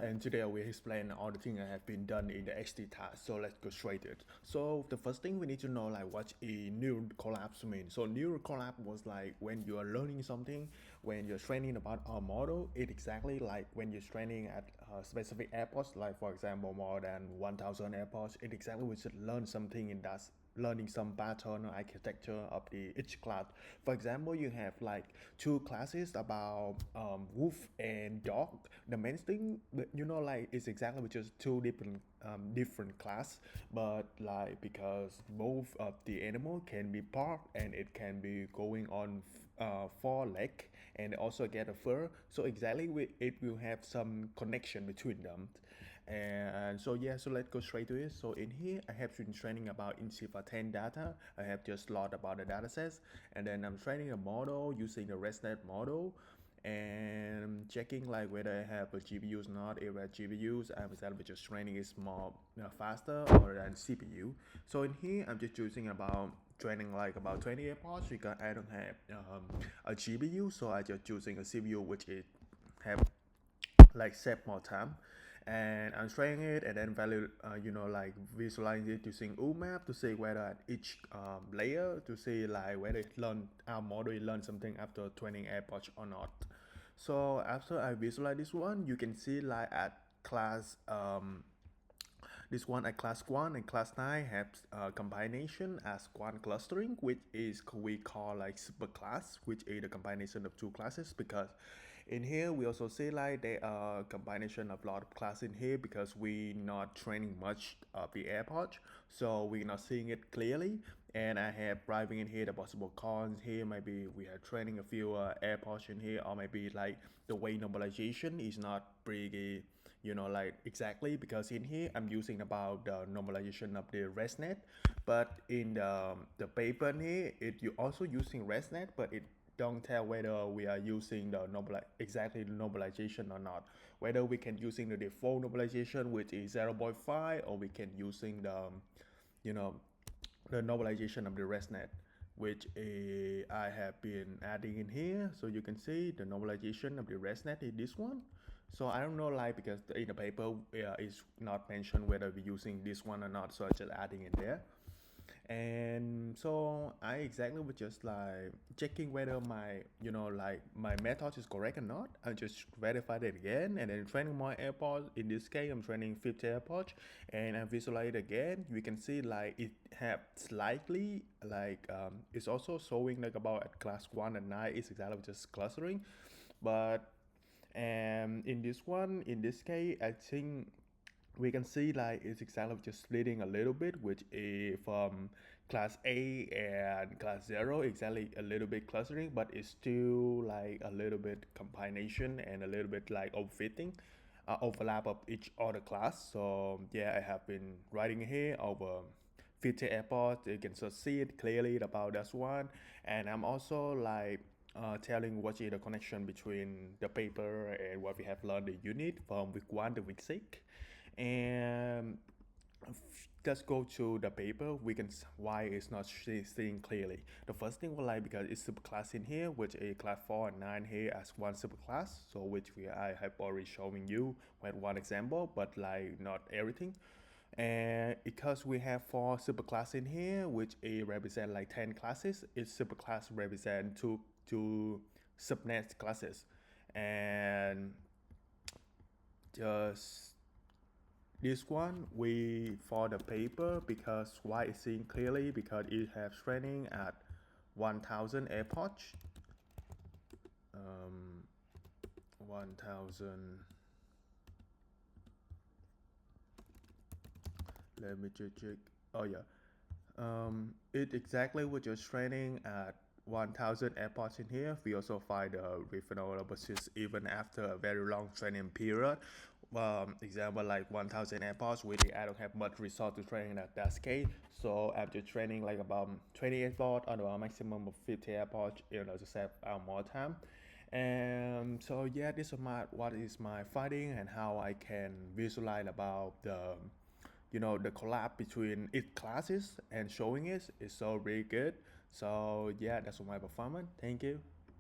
And today I will explain all the things I have been done in the HD task. So let's go straight to it. So the first thing we need to know like what a neural collapse means. So neural collapse was like when you are learning something, when you're training about a model, it exactly like when you're training at specific airports, like for example more than 1,000 airports, it exactly we should learn something in that learning some pattern or architecture of the each class. For example, you have like two classes about wolf and dog. The main thing, like it's exactly which is two different class, but like because both of the animal can be parked and it can be going on four leg and also get a fur. So exactly it will have some connection between them. And so yeah, so let's go straight to it. So in here, I have been training about in Shiva 10 data. I have just lot about the data sets, and then I'm training a model using the ResNet model, and checking like whether I have a GPUs or not. If I have GPUs, I'm exactly just training is more faster or than CPU. So in here, I'm just using about training like about 20 parts because I don't have a GPU, so I just using a CPU which is have like save more time, and I'm training it and then value like visualize it using UMAP to see whether at each layer to see like whether it learn our model learn something after training airpods or not. So after I visualize this one, you can see like at class this one at class 1 and class 9 have combination as one clustering, which is we call like superclass, which is the combination of two classes. Because in here we also see like there are combination of lot of class in here because we not training much of the airport, so we're not seeing it clearly. And I have writing in here the possible cons here. Maybe we are training a few airports in here, or maybe like the way normalization is not pretty like exactly, because in here I'm using about the normalization of the ResNet, but in the paper in here it you also using ResNet, but it don't tell whether we are using the exactly the normalization or not, whether we can using the default normalization which is 0.5, or we can using the you know the normalization of the ResNet, which I have been adding in here. So you can see the normalization of the ResNet is this one. So I don't know like because in the paper it's not mentioned whether we're using this one or not, so I just adding in there. And so I exactly was just like checking whether my like my method is correct or not. I just verified it again and then training more airports. In this case I'm training 50 airports, and I visualize it again. We can see like it have slightly like it's also showing like about at class 1 and 9 is exactly just clustering, but in this one, in this case I think we can see like it's exactly just splitting a little bit, which is from class A and class 0 exactly a little bit clustering, but it's still like a little bit combination and a little bit like overfitting overlap of each other class. So yeah, I have been writing here over 50 airports. You can just see it clearly about that one, and I'm also like telling what is the connection between the paper and what we have learned the unit from week 1 to week 6. And let's go to the paper. We can why it's not seeing clearly. The first thing we like because it's superclass in here, which a class 4 and 9 here as one superclass. So which I have already showing you with one example, but like not everything. And because we have 4 superclass in here, which a represent like 10 classes, each superclass represent two subnet classes, and just this one we for the paper because why it's seeing clearly because it has training at 1,000 airports, 1,000. Let me check. Oh yeah, it exactly was just training at 1,000 airports in here. We also find the referral basis even after a very long training period. Example like 1,000 airports, really I don't have much result to training at that scale. So after training like about 20 airports or a maximum of 50 airports, to save more time. And so yeah, this is my what is my finding and how I can visualize about the collab between each classes and showing it is so really good. So yeah, that's my performance. Thank you.